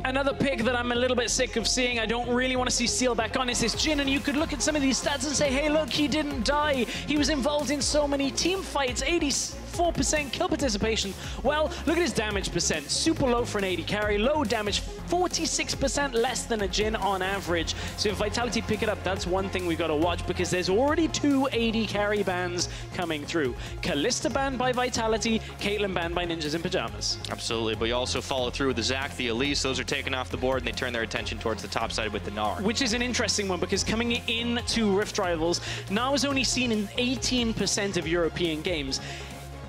Another pick that I'm a little bit sick of seeing, I don't really want to see Steelback on, is this Jhin, and you could look at some of these stats and say, hey, look, he didn't die. He was involved in so many team fights, 84% kill participation. Well, look at his damage percent. Super low for an AD carry, low damage, 46% less than a Jhin on average. So if Vitality pick it up, that's one thing we've got to watch, because there's already 2 AD carry bans coming through. Kalista banned by Vitality, Caitlyn banned by Ninjas in Pyjamas. Absolutely, but you also follow through with the Zac, the Elise. Those are taken off the board, and they turn their attention towards the top side with the Gnar. Which is an interesting one, because coming into Rift Rivals, Gnar was only seen in 18% of European games.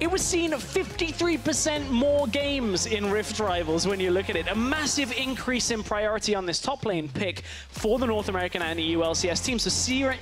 It was seen 53% more games in Rift Rivals when you look at it. A massive increase in priority on this top lane pick for the North American and EU LCS teams. So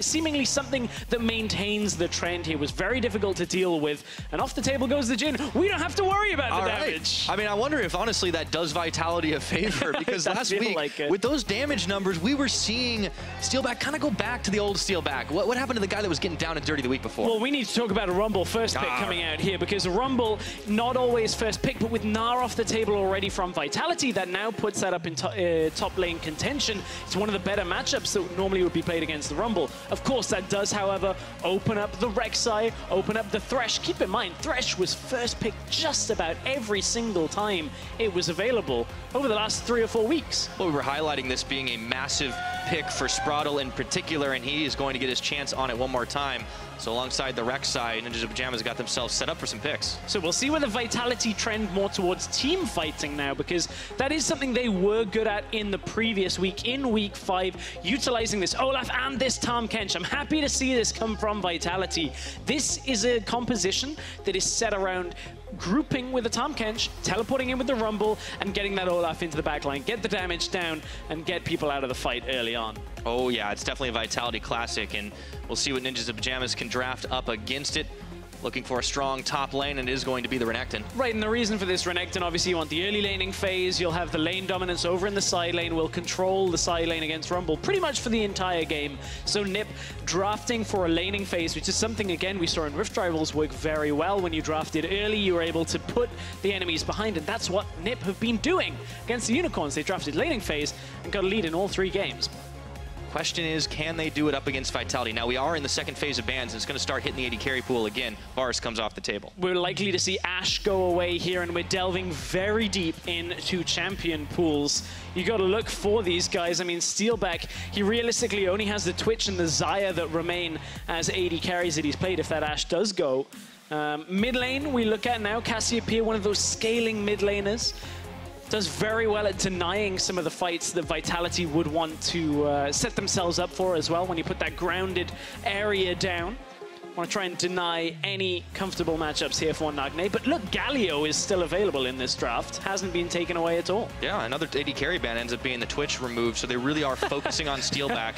seemingly something that maintains the trend here. Was very difficult to deal with. And off the table goes the Jhin. We don't have to worry about the damage. I mean, I wonder if honestly that does Vitality a favor, because last week with those damage numbers, we were seeing Steelback kind of go back to the old Steelback. What happened to the guy that was getting down and dirty the week before? Well, we need to talk about a Rumble first pick coming out here, because Rumble, not always first pick, but with Gnar off the table already from Vitality, that now puts that up in top lane contention. It's one of the better matchups that normally would be played against the Rumble. Of course, that does, however, open up the Rek'Sai, open up the Thresh. Keep in mind, Thresh was first pick just about every single time it was available over the last 3 or 4 weeks. Well, we were highlighting this being a massive pick for Sprattel in particular, and he is going to get his chance on it one more time. So alongside the Rek'Sai, Ninjas in Pyjamas got themselves set up for some picks. So we'll see where the Vitality trend more towards team fighting now, because that is something they were good at in the previous week, in week 5, utilizing this Olaf and this Tahm Kench. I'm happy to see this come from Vitality. This is a composition that is set around grouping with the Tahm Kench, teleporting in with the Rumble, and getting that Olaf into the backline, get the damage down, and get people out of the fight early on. Oh yeah, it's definitely a Vitality classic, and we'll see what Ninjas in Pyjamas can draft up against it. Looking for a strong top lane, and it is going to be the Renekton. Right, and the reason for this Renekton, obviously you want the early laning phase, you'll have the lane dominance over in the side lane, will control the side lane against Rumble pretty much for the entire game. So Nip drafting for a laning phase, which is something, again, we saw in Rift Rivals work very well. When you drafted early, you were able to put the enemies behind, and that's what Nip have been doing against the Unicorns. They drafted laning phase and got a lead in all 3 games. Question is, can they do it up against Vitality? Now, we are in the second phase of bans, and it's going to start hitting the AD carry pool again. Varus comes off the table. We're likely to see Ashe go away here, and we're delving very deep into champion pools. You got to look for these guys. I mean, Steelback, he realistically only has the Twitch and the Xayah that remain as AD carries that he's played if that Ashe does go. Mid lane, we look at now, Cassiopeia, one of those scaling mid laners. Does very well at denying some of the fights that Vitality would want to set themselves up for as well when you put that grounded area down. Want to try and deny any comfortable matchups here for Nagne. But look, Galio is still available in this draft. Hasn't been taken away at all. Yeah, another AD carry ban ends up being the Twitch removed, so they really are focusing on Steelback.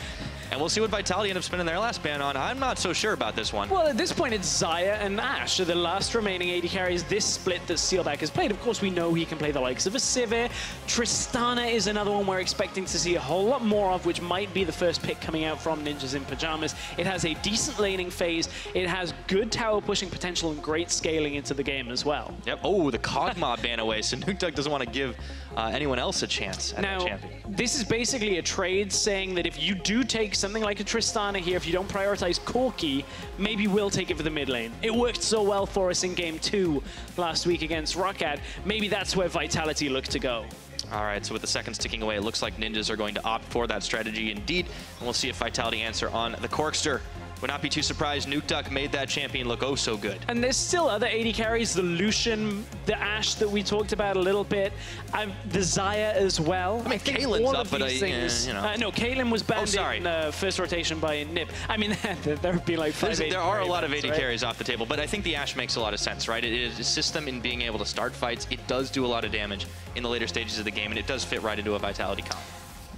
And we'll see what Vitality end up spending their last ban on. I'm not so sure about this one. Well, at this point, it's Xayah and Ashe are the last remaining AD carries this split that Steelback has played. Of course, we know he can play the likes of a Sivir. Tristana is another one we're expecting to see a whole lot more of, which might be the first pick coming out from Ninjas in Pyjamas. It has a decent laning phase. It has good tower pushing potential and great scaling into the game as well. Yep. Oh, the Kog'Maw ban away. So Nukeduck doesn't want to give anyone else a chance at that champion. This is basically a trade saying that if you do take something like a Tristana here, if you don't prioritize Corki, maybe we'll take it for the mid lane. It worked so well for us in game 2 last week against Roccat. Maybe that's where Vitality look to go. All right, so with the seconds ticking away, it looks like Ninjas are going to opt for that strategy indeed. And we'll see if Vitality answer on the Corkster. Would not be too surprised. Nukeduck made that champion look oh so good. And there's still other AD carries, the Lucian, the Ashe that we talked about a little bit, the Xayah as well. I mean, Caitlyn's up, but you know. No, Caitlyn was banned in first rotation by Nip. I mean, there would be like 5 There are a lot of AD carries off the table, but I think the Ashe makes a lot of sense, right? It is a system in being able to start fights. It does do a lot of damage in the later stages of the game, and it does fit right into a Vitality comp.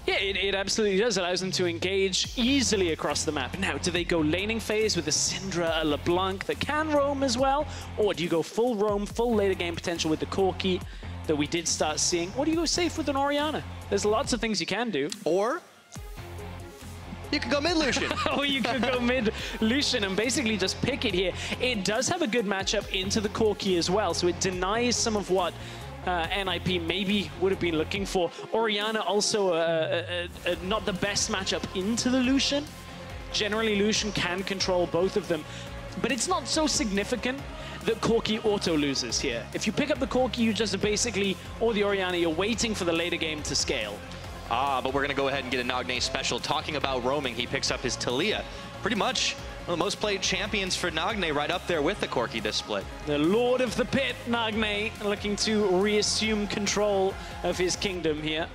Yeah, it absolutely does. It allows them to engage easily across the map. Now, do they go laning phase with a Syndra, a LeBlanc that can roam as well? Or do you go full roam, full later game potential with the Corki that we did start seeing? Or do you go safe with an Orianna? There's lots of things you can do. Or you could go mid Lucian. Or you could go mid Lucian and basically just pick it here. It does have a good matchup into the Corki as well, so it denies some of what NIP maybe would have been looking for. Orianna also not the best matchup into the Lucian. Generally, Lucian can control both of them, but it's not so significant that Corki auto loses here. If you pick up the Corki, you just basically, or the Orianna, you're waiting for the later game to scale. But we're going to go ahead and get a Nagne special. Talking about roaming, he picks up his Taliyah. Pretty much one of the most played champions for Nagne, right up there with the Corki this split. The Lord of the Pit, Nagne, looking to reassume control of his kingdom here.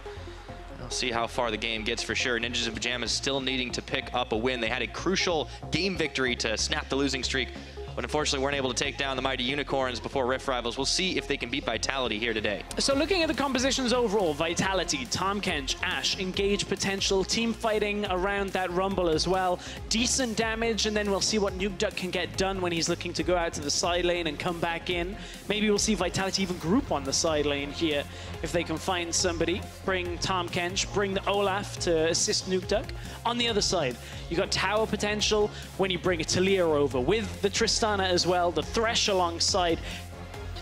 We'll see how far the game gets for sure. Ninjas and Pyjamas still needing to pick up a win. They had a crucial game victory to snap the losing streak, but unfortunately weren't able to take down the mighty Unicorns before Rift Rivals. We'll see if they can beat Vitality here today. So looking at the compositions overall, Vitality, Tahm Kench, Ashe, engage potential, team fighting around that Rumble as well. Decent damage, and then we'll see what Nukeduck can get done when he's looking to go out to the side lane and come back in. Maybe we'll see Vitality even group on the side lane here if they can find somebody. Bring Tahm Kench, bring the Olaf to assist Nukeduck. On the other side, you got tower potential when you bring a Taliyah over with the Tristana as well, the Thresh alongside.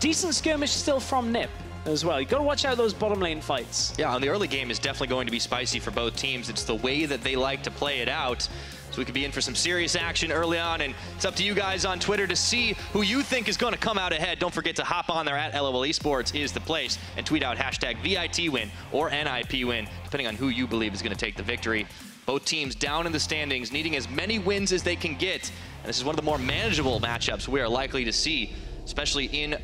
Decent skirmish still from Nip as well. You got to watch out those bottom lane fights. Yeah, and the early game is definitely going to be spicy for both teams. It's the way that they like to play it out. So we could be in for some serious action early on, and it's up to you guys on Twitter to see who you think is going to come out ahead. Don't forget to hop on there at LOL Esports is the place and tweet out hashtag VIT win or NIP win, depending on who you believe is going to take the victory. Both teams down in the standings, needing as many wins as they can get. And this is one of the more manageable matchups we are likely to see, especially in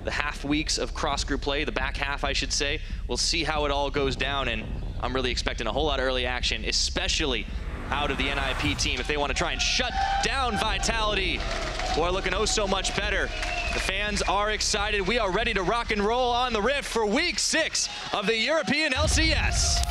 the half weeks of cross-group play, the back half, I should say. We'll see how it all goes down, and I'm really expecting a whole lot of early action, especially out of the NIP team if they want to try and shut down Vitality, who are looking oh so much better. The fans are excited. We are ready to rock and roll on the Rift for week 6 of the European LCS.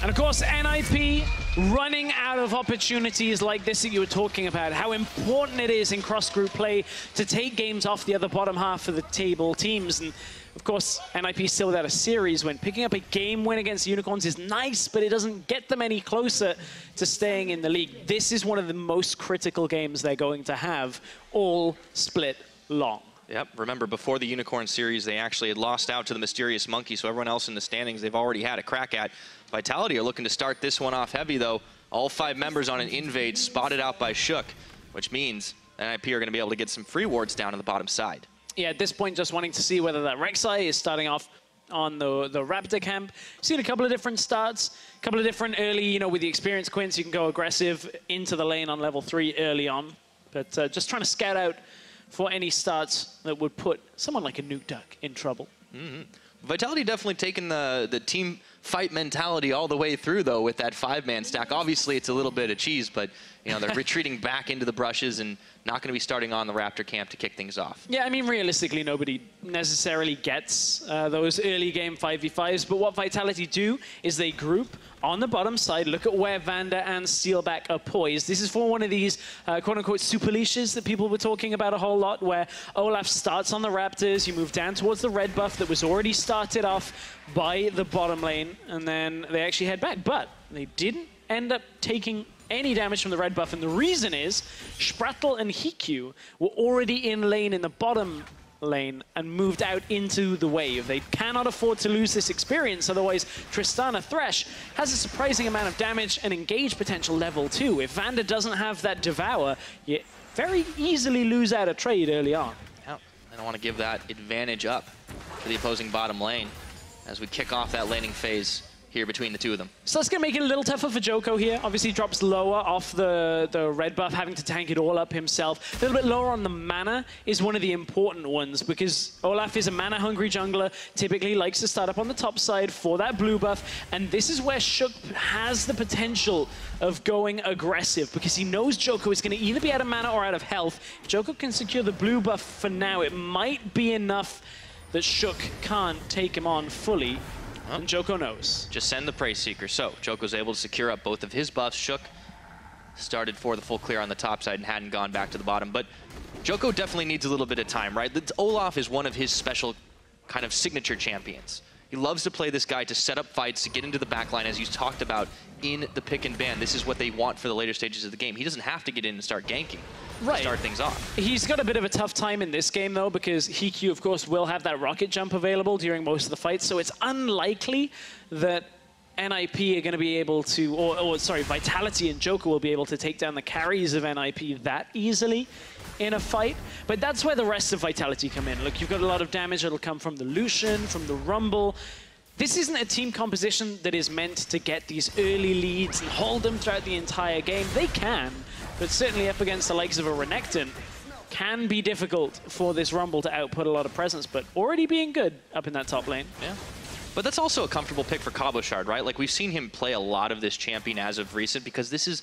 And of course, NIP running out of opportunities like this that you were talking about, how important it is in cross-group play to take games off the other bottom half of the table teams. And of course, NIP still without a series win. Picking up a game win against the Unicorns is nice, but it doesn't get them any closer to staying in the league. This is one of the most critical games they're going to have all split long. Yep, remember before the Unicorn series, they actually had lost out to the Mysterious Monkey, so everyone else in the standings they've already had a crack at. Vitality are looking to start this one off heavy, though. All 5 members on an invade spotted out by HeaQ, which means NIP are going to be able to get some free wards down on the bottom side. Yeah, at this point, just wanting to see whether that Rek'Sai is starting off on the Raptor camp. Seen a couple of different starts, a couple of different early, you know, with the experienced Quints, you can go aggressive into the lane on level 3 early on. But just trying to scout out for any starts that would put someone like a Nukeduck in trouble. Vitality definitely taking the team fight mentality all the way through, though, with that 5-man stack. Obviously, it's a little bit of cheese, but you know they're retreating back into the brushes and not going to be starting on the Raptor camp to kick things off. Yeah, I mean, realistically, nobody necessarily gets those early game 5v5s, but what Vitality do is they group on the bottom side. Look at where Vander and Steelback are poised. This is for one of these quote-unquote super leashes that people were talking about a whole lot, where Olaf starts on the Raptors, you move down towards the red buff that was already started off by the bottom lane, and then they actually head back. But they didn't end up taking any damage from the red buff, and the reason is Sprattel and HeaQ were already in lane in the bottom lane and moved out into the wave. They cannot afford to lose this experience, otherwise Tristana Thresh has a surprising amount of damage and engage potential level 2. If Vander doesn't have that Devour, you very easily lose out a trade early on. Yeah, I don't want to give that advantage up to the opposing bottom lane as we kick off that laning phase here between the two of them. So that's going to make it a little tougher for Djoko here. Obviously drops lower off the red buff, having to tank it all up himself. A little bit lower on the mana is one of the important ones, because Olaf is a mana-hungry jungler, typically likes to start up on the top side for that blue buff, and this is where HeaQ has the potential of going aggressive, because he knows Djoko is going to either be out of mana or out of health. If Djoko can secure the blue buff for now, it might be enough that HeaQ can't take him on fully. And Djoko knows. Just send the Prey Seeker. So Joko's able to secure up both of his buffs. HeaQ started for the full clear on the top side and hadn't gone back to the bottom. But Djoko definitely needs a little bit of time, right? Olaf is one of his special kind of signature champions. He loves to play this guy to set up fights, to get into the backline, as you talked about in the pick and ban. This is what they want for the later stages of the game. He doesn't have to get in and start ganking to start things off. He's got a bit of a tough time in this game, though, because HeaQ, of course, will have that rocket jump available during most of the fights, so it's unlikely that NIP are going to be able to, or sorry, Vitality and Djoko will be able to take down the carries of NIP that easily in a fight. But that's where the rest of Vitality come in. Look, you've got a lot of damage that'll come from the Lucian, from the Rumble. This isn't a team composition that is meant to get these early leads and hold them throughout the entire game. They can, but certainly up against the likes of a Renekton, can be difficult for this Rumble to output a lot of presence, but already being good up in that top lane. Yeah. But that's also a comfortable pick for Cabochard, right? Like, we've seen him play a lot of this champion as of recent because this is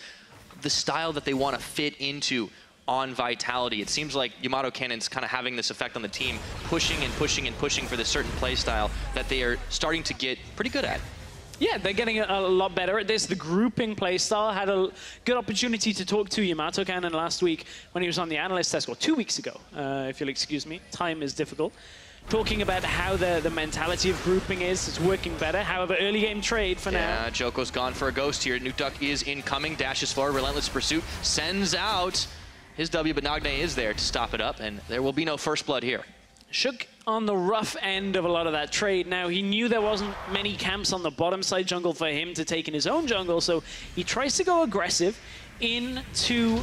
the style that they want to fit into on Vitality. It seems like Yamato Cannon's kind of having this effect on the team, pushing and pushing and pushing for this certain play style that they are starting to get pretty good at. Yeah, they're getting a lot better at this. The grouping playstyle. Had a good opportunity to talk to Yamato Cannon last week when he was on the analyst test, or 2 weeks ago, if you'll excuse me. Time is difficult. Talking about how the mentality of grouping is. It's working better. However, early game trade for now. Yeah, Djoko's gone for a ghost here. Nukeduck is incoming, dashes forward, relentless pursuit, sends out his W, but Nagne is there to stop it up, and there will be no first blood here. HeaQ on the rough end of a lot of that trade. Now, he knew there wasn't many camps on the bottom side jungle for him to take in his own jungle, so he tries to go aggressive into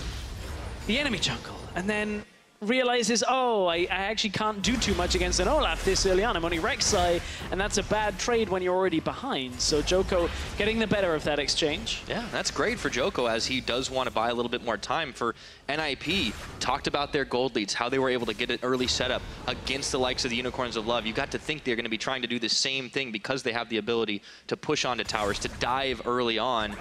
the enemy jungle, and then realizes, oh, I actually can't do too much against an Olaf this early on. I'm only Rek'Sai, and that's a bad trade when you're already behind. So Djoko getting the better of that exchange. Yeah, that's great for Djoko, as he does want to buy a little bit more time. For NIP, talked about their gold leads, how they were able to get an early setup against the likes of the Unicorns of Love. You got to think they're going to be trying to do the same thing because they have the ability to push onto towers, to dive early on.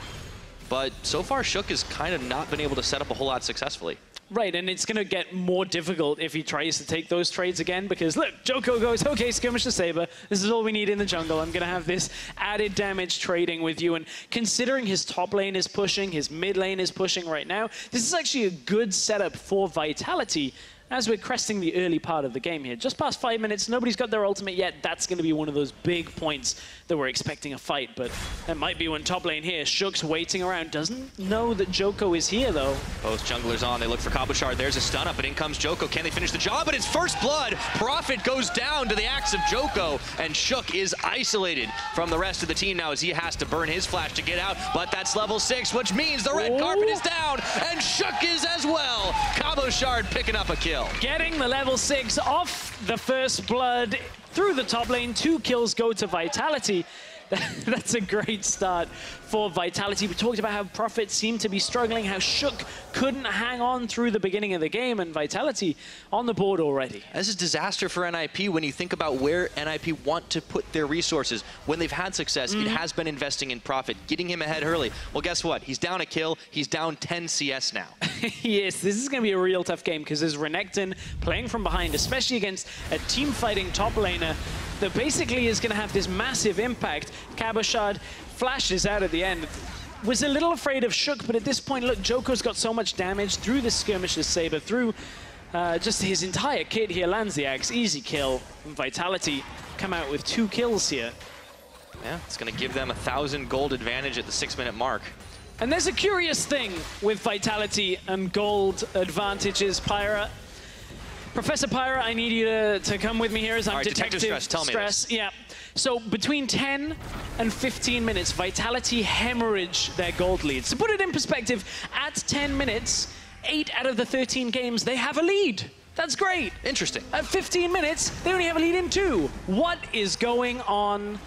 But so far, HeaQ has kind of not been able to set up a whole lot successfully. Right, and it's going to get more difficult if he tries to take those trades again, because look, Djoko goes, okay, skirmish the Saber. This is all we need in the jungle. I'm going to have this added damage trading with you. And considering his top lane is pushing, his mid lane is pushing right now, this is actually a good setup for Vitality as we're cresting the early part of the game here. Just past 5 minutes, nobody's got their ultimate yet. That's going to be one of those big points that we're expecting a fight, but that might be one top lane here. HeaQ's waiting around, doesn't know that Djoko is here, though. Both junglers on, they look for Cabochard. There's a stun up, and in comes Djoko. Can they finish the job? But it's first blood. Prophet goes down to the axe of Djoko, and HeaQ is isolated from the rest of the team now as he has to burn his flash to get out, but that's level 6, which means the red carpet is down, and HeaQ is as well. Cabochard picking up a kill. Getting the level 6 off the first blood through the top lane. 2 kills go to Vitality. That's a great start for Vitality. We talked about how Prophet seemed to be struggling, how HeaQ couldn't hang on through the beginning of the game, and Vitality on the board already. This is disaster for NIP when you think about where NIP want to put their resources. When they've had success, it has been investing in Prophet, getting him ahead early. Well, guess what? He's down a kill. He's down 10 CS now. Yes, this is going to be a real tough game because there's Renekton playing from behind, especially against a team-fighting top laner that basically is going to have this massive impact. Cabochard flashes out at the end. Was a little afraid of HeaQ, but at this point, look, Djoko's got so much damage through the skirmisher's Saber, through just his entire kit here. Lands the axe, easy kill. And Vitality come out with 2 kills here. Yeah, it's going to give them 1,000 gold advantage at the 6-minute mark. And there's a curious thing with Vitality and gold advantages, Pyra. Professor Pyra, I need you to come with me here as I'm Detective Stress. Tell me this. Yeah. So between 10 and 15 minutes, Vitality hemorrhage their gold leads. To put it in perspective, at 10 minutes, 8 out of the 13 games, they have a lead. That's great. Interesting. At 15 minutes, they only have a lead in 2. What is going on?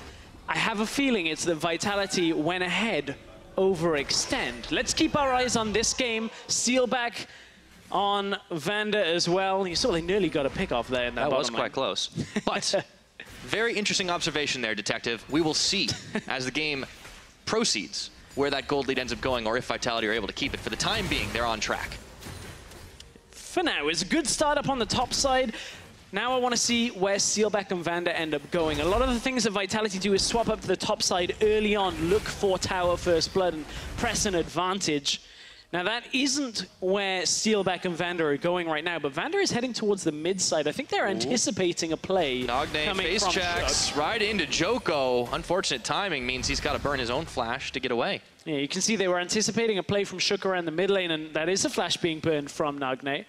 I have a feeling it's that Vitality went ahead, overextend. Let's keep our eyes on this game. Steelback on Vander as well. You saw they nearly got a pick off there in that was quite close. But very interesting observation there, Detective. We will see as the game proceeds where that gold lead ends up going, or if Vitality are able to keep it. For the time being, they're on track. For now, it's a good start up on the top side. Now I want to see where Steelback and Vander end up going. A lot of the things that Vitality do is swap up to the top side early on, look for tower first blood, and press an advantage. Now that isn't where Steelback and Vander are going right now, but Vander is heading towards the mid side. I think they're anticipating a play. Nagne face checks right into Djoko. Unfortunate timing means he's got to burn his own flash to get away. Yeah, you can see they were anticipating a play from Shook around the mid lane, and that is a flash being burned from Nagne,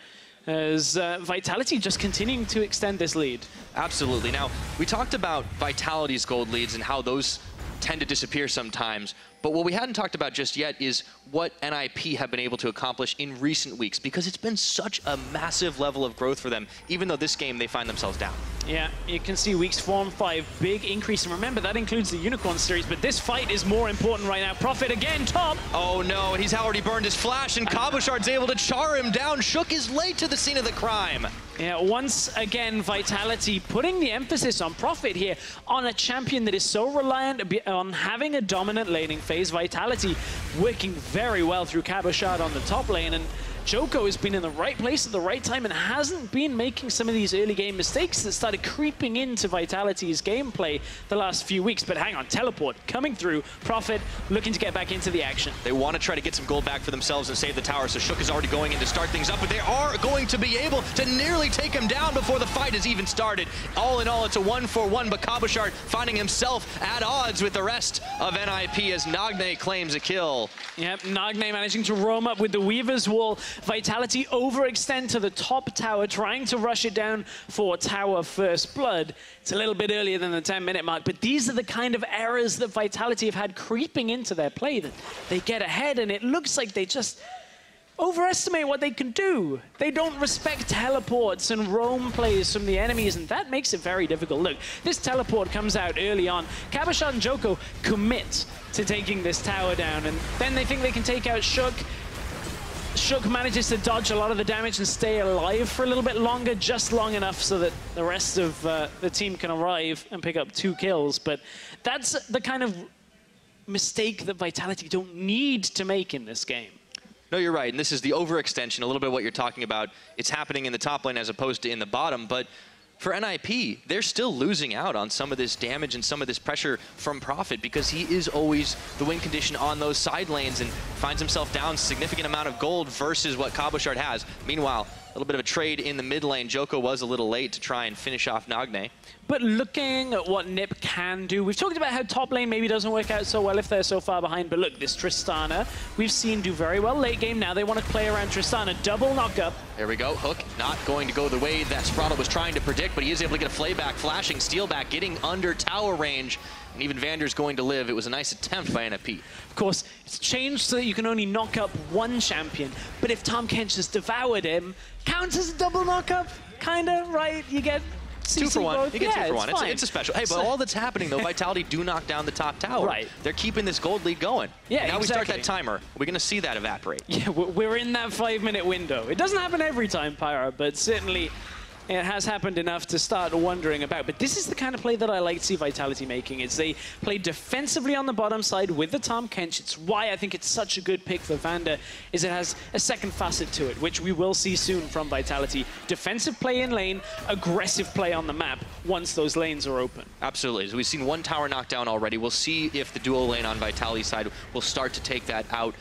as Vitality just continuing to extend this lead. Absolutely. Now, we talked about Vitality's gold leads and how those tend to disappear sometimes, but what we hadn't talked about just yet is what NIP have been able to accomplish in recent weeks, because it's been such a massive level of growth for them, even though this game they find themselves down. Yeah, you can see weeks 4 and 5, big increase, and remember that includes the Unicorn series, but this fight is more important right now. Prophet again, top! Oh no, he's already burned his flash, and Cabochard's able to char him down. Shook is late to the scene of the crime. Yeah, once again, Vitality putting the emphasis on Prophet here, on a champion that is so reliant on having a dominant laning phase. Vitality working very well through Cabochard on the top lane, and Djoko has been in the right place at the right time and hasn't been making some of these early game mistakes that started creeping into Vitality's gameplay the last few weeks. But hang on, teleport coming through. Prophet looking to get back into the action. They want to try to get some gold back for themselves and save the tower, so Shook is already going in to start things up, but they are going to be able to nearly take him down before the fight has even started. All in all, it's a 1-for-1, but Cabochard finding himself at odds with the rest of NIP as Nagne claims a kill. Yep, Nagne managing to roam up with the Weaver's Wall. Vitality overextend to the top tower, trying to rush it down for tower first blood. It's a little bit earlier than the 10-minute mark, but these are the kind of errors that Vitality have had creeping into their play, that they get ahead and it looks like they just overestimate what they can do. They don't respect teleports and roam plays from the enemies, and that makes it very difficult. Look, this teleport comes out early on. Cabochard and Djoko commit to taking this tower down, and then they think they can take out Shook. Shook manages to dodge a lot of the damage and stay alive for a little bit longer, just long enough so that the rest of the team can arrive and pick up 2 kills. But that's the kind of mistake that Vitality don't need to make in this game. No, you're right, and this is the overextension, a little bit of what you're talking about. It's happening in the top lane as opposed to in the bottom, but for NIP, they're still losing out on some of this damage and some of this pressure from Prophet, because he is always the win condition on those side lanes and finds himself down a significant amount of gold versus what Cabochard has. Meanwhile, a little bit of a trade in the mid lane. Djoko was a little late to try and finish off Nagne. But looking at what NIP can do, we've talked about how top lane maybe doesn't work out so well if they're so far behind, but look, this Tristana, we've seen do very well late game. Now they want to play around Tristana. Double knockup. There we go. Hook not going to go the way that Sprattel was trying to predict, but he is able to get a flayback, flashing Steelback, getting under tower range, and even Vander's going to live. It was a nice attempt by NIP. Of course, it's changed so that you can only knock up one champion, but if Tahm Kench has devoured him, counts as a double knockup, kind of, right? You get 2 for 1. Both. You get 2 for 1. It's it's a special. Hey, but all that's happening, though, Vitality do knock down the top tower. Right. They're keeping this gold lead going. Yeah, now exactly. we start that timer. Are we going to see that evaporate? Yeah, we're in that 5-minute window. It doesn't happen every time, Pyra, but certainly it has happened enough to start wondering about. But this is the kind of play that I like to see Vitality making. Is they play defensively on the bottom side with the Tahm Kench. It's why I think it's such a good pick for Vander, is it has a second facet to it, which we will see soon from Vitality. Defensive play in lane, aggressive play on the map once those lanes are open. Absolutely. So we've seen 1 tower knockdown already. We'll see if the dual lane on Vitality's side will start to take that out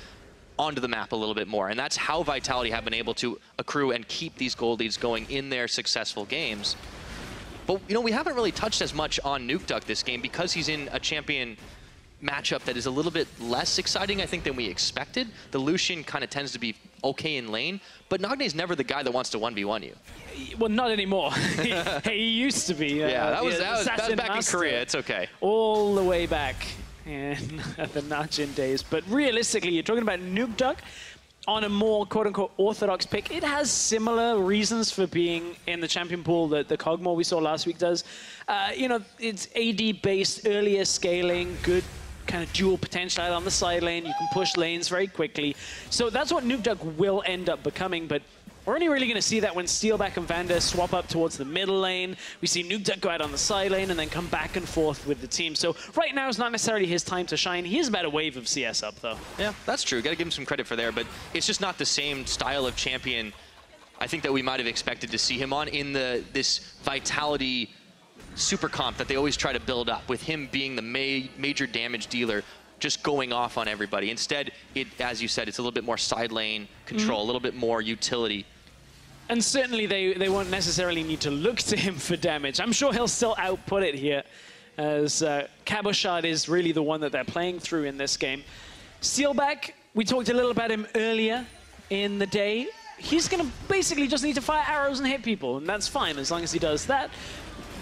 onto the map a little bit more. And that's how Vitality have been able to accrue and keep these gold leads going in their successful games. But, you know, we haven't really touched as much on Nukeduck this game because he's in a champion matchup that is a little bit less exciting, I think, than we expected. The Lucian kind of tends to be okay in lane, but Nagne's never the guy that wants to 1v1 you. Well, not anymore. he used to be. Yeah, that was back in Korea. It's okay. All the way back in the Najin days. But realistically, you're talking about Nukeduck on a more quote-unquote orthodox pick. It has similar reasons for being in the champion pool that the Cogmore we saw last week does. You know, it's AD-based, earlier scaling, good kind of dual potential out on the side lane. You can push lanes very quickly. So that's what Nukeduck will end up becoming, but we're only really going to see that when Steelback and Vander swap up towards the middle lane. We see Nukeduck go out on the side lane and then come back and forth with the team. So right now is not necessarily his time to shine. He is about a wave of CS up, though. Yeah, that's true. Got to give him some credit for there, but it's just not the same style of champion I think that we might have expected to see him on in this Vitality super comp that they always try to build up, with him being the major damage dealer just going off on everybody. Instead, as you said, it's a little bit more side lane control, a little bit more utility. And certainly they won't necessarily need to look to him for damage. I'm sure he'll still output it here, as Cabochard is really the one that they're playing through in this game. Steelback, we talked a little about him earlier in the day. He's going to basically just need to fire arrows and hit people, and that's fine as long as he does that.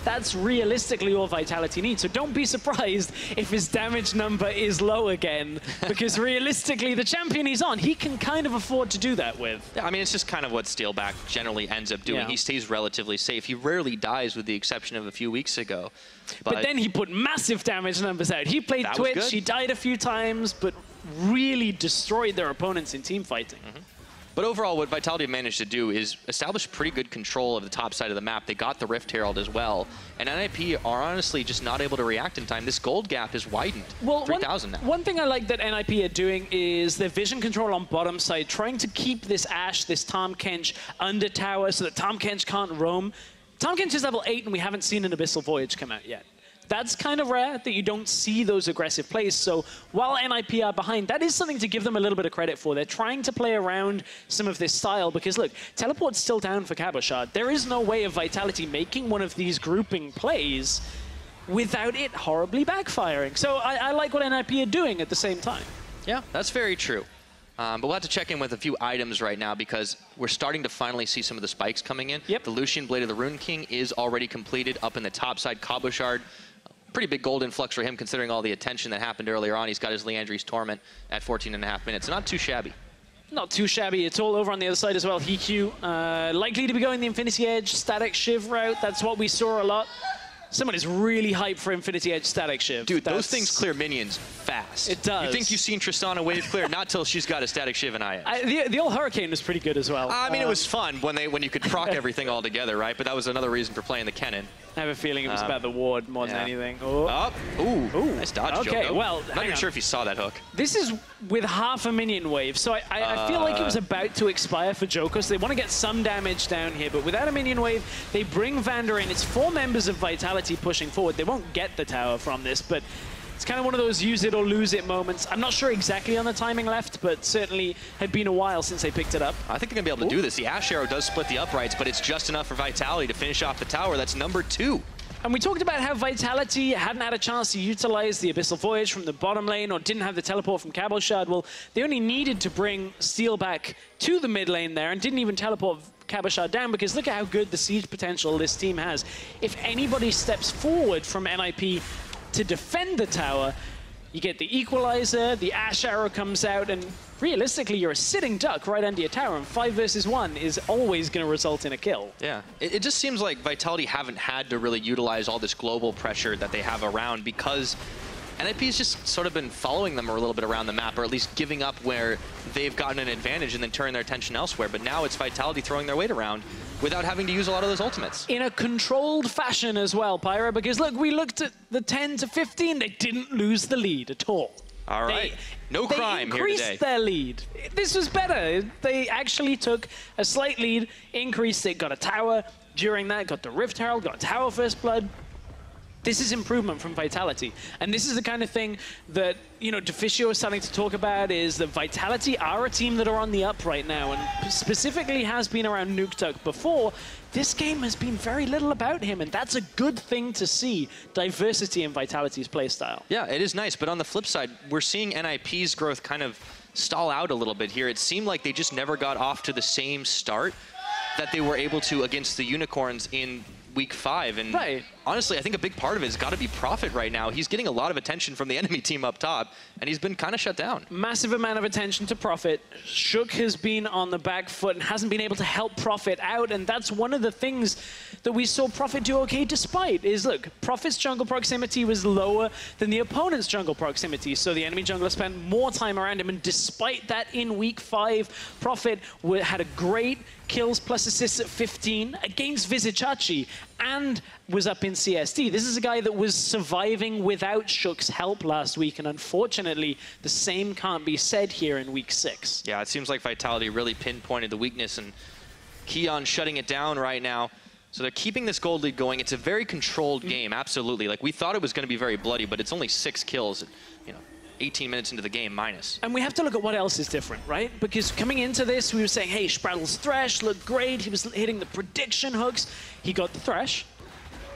That's realistically all Vitality needs. So don't be surprised if his damage number is low again, because realistically, the champion he's on, he can kind of afford to do that with. Yeah, I mean, it's just kind of what Steelback generally ends up doing. Yeah. He stays relatively safe. He rarely dies, with the exception of a few weeks ago. But then he put massive damage numbers out. He played Twitch, he died a few times, but really destroyed their opponents in team fighting. But overall, what Vitality managed to do is establish pretty good control of the top side of the map. They got the Rift Herald as well. And NIP are honestly just not able to react in time. This gold gap is widened, 3,000 now. One thing I like that NIP are doing is their vision control on bottom side, trying to keep this Ashe, this Tahm Kench under tower so that Tahm Kench can't roam. Tahm Kench is level 8 and we haven't seen an Abyssal Voyage come out yet. That's kind of rare that you don't see those aggressive plays. So while NIP are behind, that is something to give them a little bit of credit for. They're trying to play around some of this style because, look, Teleport's still down for Cabochard. There is no way of Vitality making one of these grouping plays without it horribly backfiring. So I like what NIP are doing at the same time. Yeah, that's very true. But we'll have to check in with a few items right now because we're starting to finally see some of the spikes coming in. Yep. The Lucian Blade of the Rune King is already completed up in the top side. Cabochard, pretty big gold influx for him considering all the attention that happened earlier on. He's got his Leandri's Torment at 14.5 minutes. Not too shabby. Not too shabby. It's all over on the other side as well. HeaQ, likely to be going the Infinity Edge Static Shiv route. That's what we saw a lot. Someone is really hyped for Infinity Edge Static Shiv. Dude, those things clear minions fast. It does. You think you've seen Tristana wave clear? Not till she's got a Static Shiv and IS. The old Hurricane was pretty good as well. I mean, it was fun when you could proc everything all together, right? But that was another reason for playing the Kennen. I have a feeling it was about the ward more than anything. Oh. Ooh. Nice dodge, okay, Djoko. well, not even sure if you saw that hook. This is with half a minion wave, so I feel like it was about to expire for Djoko, so they want to get some damage down here, but without a minion wave, they bring Vander in. It's 4 members of Vitality pushing forward. They won't get the tower from this, but it's kind of one of those use it or lose it moments. I'm not sure exactly on the timing left, but certainly had been a while since they picked it up. I think they're going to be able to do this. The Ashe Arrow does split the uprights, but it's just enough for Vitality to finish off the tower. That's number 2. And we talked about how Vitality hadn't had a chance to utilize the Abyssal Voyage from the bottom lane or didn't have the teleport from Cabochard. Well, they only needed to bring Steelback to the mid lane there and didn't even teleport Cabochard down because look at how good the siege potential this team has. If anybody steps forward from NIP to defend the tower, you get the equalizer, the Ashe Arrow comes out, and realistically, you're a sitting duck right under your tower, and 5 versus 1 is always going to result in a kill. Yeah, it just seems like Vitality haven't had to really utilize all this global pressure that they have around because NIP's just sort of been following them a little bit around the map, or at least giving up where they've gotten an advantage and then turning their attention elsewhere. But now it's Vitality throwing their weight around without having to use a lot of those ultimates. In a controlled fashion as well, Pyra, because look, we looked at the 10 to 15, they didn't lose the lead at all. All right, no crime here today. They increased their lead. This was better. They actually took a slight lead, increased it, got a tower during that, got the Rift Herald, got a tower First Blood. This is improvement from Vitality. And this is the kind of thing that, you know, Deficio is starting to talk about is that Vitality are a team that are on the up right now and specifically has been around Nukeduck before. This game has been very little about him, and that's a good thing to see, diversity in Vitality's playstyle. Yeah, it is nice, but on the flip side, we're seeing NIP's growth kind of stall out a little bit here. It seemed like they just never got off to the same start that they were able to against the Unicorns in Week 5, and honestly, I think a big part of it has got to be Prophet right now. He's getting a lot of attention from the enemy team up top, and he's been kind of shut down. Massive amount of attention to Prophet. Shook has been on the back foot and hasn't been able to help Prophet out, and that's one of the things that we saw Prophet do okay despite, is look, Prophet's jungle proximity was lower than the opponent's jungle proximity, so the enemy jungler spent more time around him, and despite that in Week 5, Prophet had a great kills plus assists at 15 against Vizicachi and was up in CSD. This is a guy that was surviving without Shook's help last week, and unfortunately, the same can't be said here in Week 6. Yeah, it seems like Vitality really pinpointed the weakness, and Keon shutting it down right now. So they're keeping this gold lead going. It's a very controlled game, absolutely. Like, we thought it was going to be very bloody, but it's only 6 kills. You know, 18 minutes into the game minus. And we have to look at what else is different, right? Because coming into this, we were saying, hey, Sprattel's Thresh looked great. He was hitting the prediction hooks. He got the Thresh.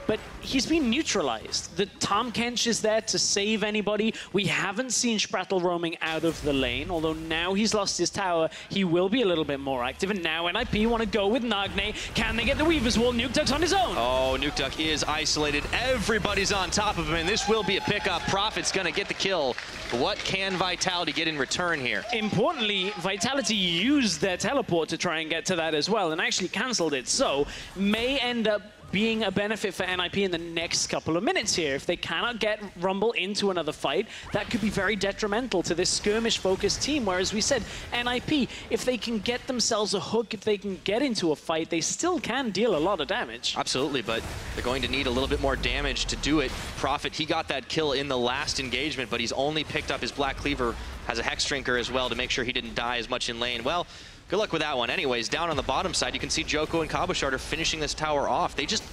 But he's been neutralized. The Tahm Kench is there to save anybody. We haven't seen Sprattel roaming out of the lane, although now he's lost his tower, he will be a little bit more active. And now NIP want to go with Nagne. Can they get the Weaver's Wall? Nukeduck's on his own. Oh, Nukeduck is isolated. Everybody's on top of him, and this will be a pickup. Prophet's going to get the kill. What can Vitality get in return here? Importantly, Vitality used their teleport to try and get to that as well, and actually cancelled it. So, may end up being a benefit for NIP in the next couple of minutes here. If they cannot get Rumble into another fight, that could be very detrimental to this skirmish-focused team. Whereas we said, NIP, if they can get themselves a hook, if they can get into a fight, they still can deal a lot of damage. Absolutely, but they're going to need a little bit more damage to do it. Prophet, he got that kill in the last engagement, but he's only picked up his Black Cleaver, has a Hex Drinker as well to make sure he didn't die as much in lane. Well, good luck with that one. Anyways, down on the bottom side, you can see Djoko and Cabochard are finishing this tower off. They just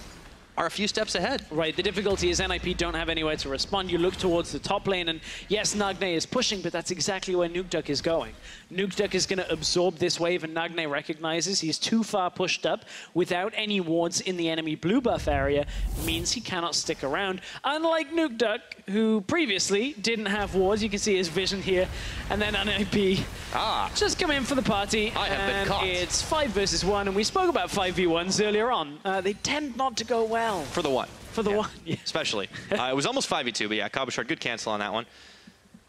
are a few steps ahead. Right, the difficulty is NIP don't have anywhere to respond. You look towards the top lane, and yes, Nagne is pushing, but that's exactly where Nukeduck is going. Nukeduck is going to absorb this wave, and Nagne recognizes he's too far pushed up without any wards in the enemy blue buff area, means he cannot stick around. Unlike Nukeduck, who previously didn't have wards. You can see his vision here, and then NIP just come in for the party. I have been caught. It's 5 versus 1, and we spoke about 5v1s earlier on. They tend not to go well. For the one. For the one, yeah. Especially. It was almost 5v2, but yeah, Cabochard, good cancel on that one.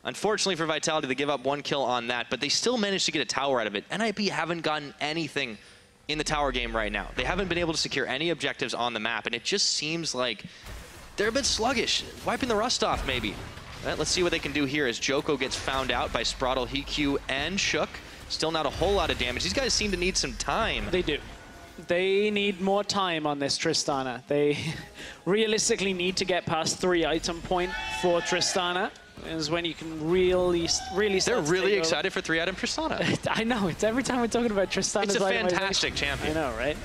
Unfortunately for Vitality, they give up 1 kill on that, but they still managed to get a tower out of it. NIP haven't gotten anything in the tower game right now. They haven't been able to secure any objectives on the map, and it just seems like they're a bit sluggish. Wiping the rust off, maybe. Let's see what they can do here as Djoko gets found out by Sprattel, HeaQ, and Shook. Still not a whole lot of damage. These guys seem to need some time. They do. They need more time on this Tristana. They realistically need to get past 3 item point for Tristana. Is when you can really start. They're really excited for 3 item Tristana. I know. It's every time we're talking about Tristana. It's a fantastic champion. I know, right?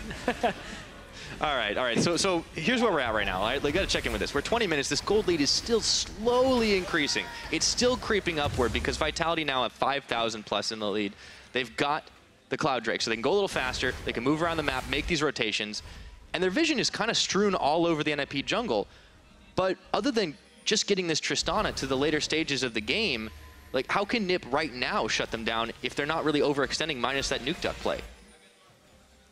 All right. So here's where we're at right now. Right? They got to check in with this. We're 20 minutes. This gold lead is still slowly increasing. It's still creeping upward because Vitality now have 5,000 plus in the lead. They've got the Cloud Drake, so they can go a little faster, they can move around the map, make these rotations, and their vision is kind of strewn all over the NIP jungle. But other than just getting this Tristana to the later stages of the game, like, how can NIP right now shut them down if they're not really overextending minus that Nukeduck play?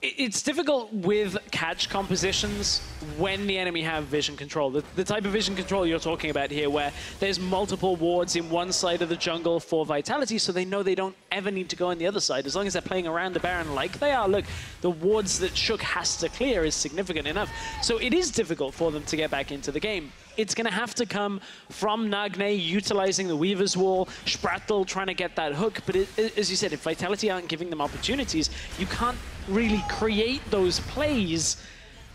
It's difficult with catch compositions when the enemy have vision control. The type of vision control you're talking about here, where there's multiple wards in one side of the jungle for Vitality, so they know they don't ever need to go on the other side. As long as they're playing around the Baron like they are, look, the wards that Shook has to clear is significant enough. So it is difficult for them to get back into the game. It's going to have to come from Nagne utilizing the Weaver's Wall, Sprattel trying to get that hook. But as you said, if Vitality aren't giving them opportunities, you can't really create those plays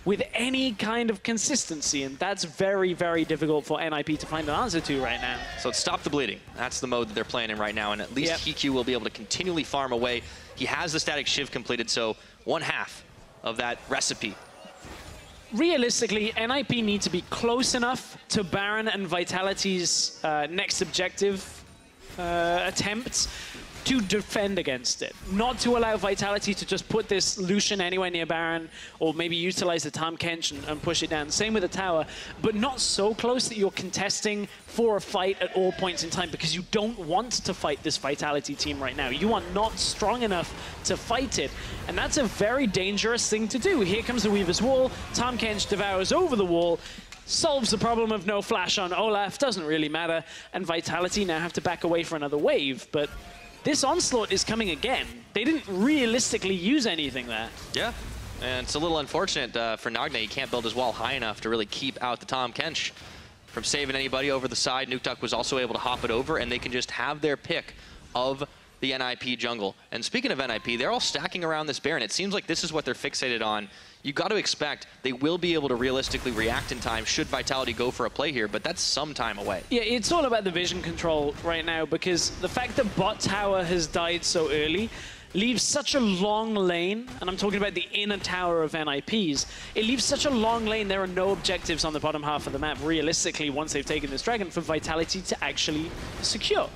with any kind of consistency. And that's very, very difficult for NIP to find an answer to right now. So it's stop the bleeding. That's the mode that they're playing in right now. And at least HeaQ will be able to continually farm away. He has the static shiv completed, so 1/2 of that recipe. Realistically, NIP need to be close enough to Baron and Vitality's next objective attempts to defend against it. Not to allow Vitality to just put this Lucian anywhere near Baron, or maybe utilize the Tahm Kench and push it down. Same with the tower, but not so close that you're contesting for a fight at all points in time, because you don't want to fight this Vitality team right now. You are not strong enough to fight it, and that's a very dangerous thing to do. Here comes the Weaver's Wall. Tahm Kench devours over the wall, solves the problem of no flash on Olaf, doesn't really matter, and Vitality now have to back away for another wave, but this onslaught is coming again. They didn't realistically use anything there. Yeah, and it's a little unfortunate for Nagne. He can't build his wall high enough to really keep out the Tahm Kench from saving anybody over the side. Nukeduck was also able to hop it over, and they can just have their pick of the NIP jungle. And speaking of NIP, they're all stacking around this Baron. It seems like this is what they're fixated on. You got to expect they will be able to realistically react in time should Vitality go for a play here, but that's some time away. Yeah, it's all about the vision control right now, because the fact that bot tower has died so early leaves such a long lane, and I'm talking about the inner tower of NIPs, it leaves such a long lane, there are no objectives on the bottom half of the map, realistically, once they've taken this dragon, for Vitality to actually secure.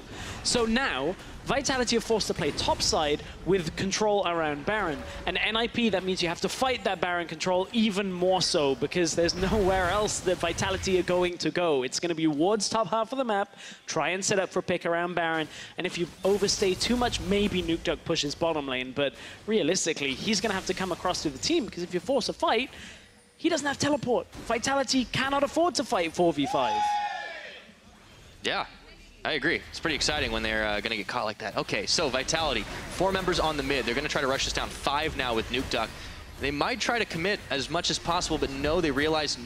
So now, Vitality are forced to play topside with control around Baron. And NIP, that means you have to fight that Baron control even more so, because there's nowhere else that Vitality are going to go. It's going to be Ward's top half of the map, try and set up for pick around Baron, and if you overstay too much, maybe Nukeduck pushes bottom lane, but realistically, he's going to have to come across to the team, because if you force a fight, he doesn't have teleport. Vitality cannot afford to fight 4v5. Yeah. I agree. It's pretty exciting when they're going to get caught like that. Okay, so Vitality, 4 members on the mid. They're going to try to rush this down. 5 now with Nukeduck. They might try to commit as much as possible, but no, they realize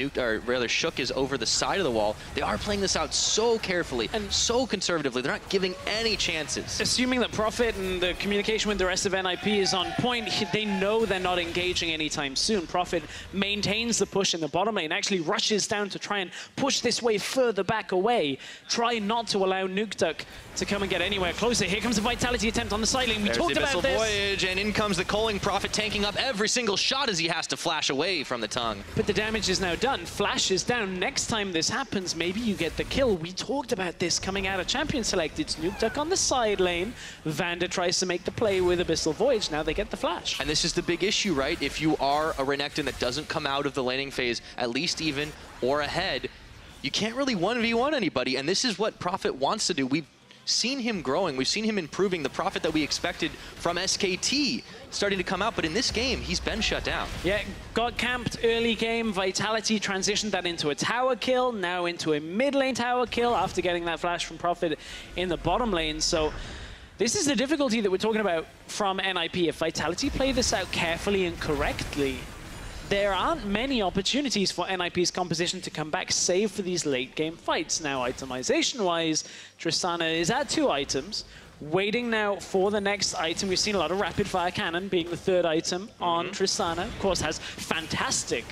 Shook is over the side of the wall. They are playing this out so carefully and so conservatively. They're not giving any chances. Assuming that Prophet and the communication with the rest of NIP is on point, they know they're not engaging anytime soon. Prophet maintains the push in the bottom lane, actually rushes down to try and push this wave further back away. Try not to allow Nukeduck to come and get anywhere closer. Here comes a Vitality attempt on the side lane. We talked about this. Voyage, and in comes the Culling Prophet, tanking up every single shot as he has to flash away from the tongue. But the damage is now done. Flash is down. Next time this happens, maybe you get the kill. We talked about this coming out of Champion Select. It's Nukeduck on the side lane. Vander tries to make the play with Abyssal Voyage. Now they get the flash. And this is the big issue, right? If you are a Renekton that doesn't come out of the laning phase at least even or ahead, you can't really 1v1 anybody. And this is what Prophet wants to do. We've seen him growing. We've seen him improving. The Prophet that we expected from SKT starting to come out, but in this game, he's been shut down. Yeah, got camped early game. Vitality transitioned that into a tower kill, now into a mid lane tower kill after getting that flash from Prophet in the bottom lane. So this is the difficulty that we're talking about from NIP. If Vitality play this out carefully and correctly, there aren't many opportunities for NIP's composition to come back, save for these late game fights. Now, itemization-wise, Tristana is at 2 items, waiting now for the next item. We've seen a lot of rapid fire cannon being the 3rd item on Tristana. Of course, has fantastic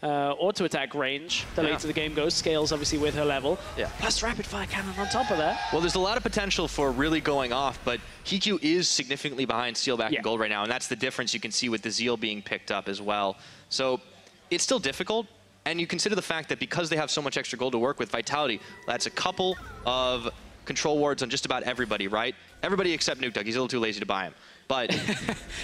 auto attack range. The later the game goes, scales obviously with her level. Plus rapid fire cannon on top of that. Well, there's a lot of potential for really going off, but HeaQ is significantly behind Steelback and Gold right now, and that's the difference you can see with the Zeal being picked up as well. So it's still difficult, and you consider the fact that because they have so much extra gold to work with, Vitality, that's a couple of control wards on just about everybody, right? Everybody except Nukeduck. He's a little too lazy to buy him. But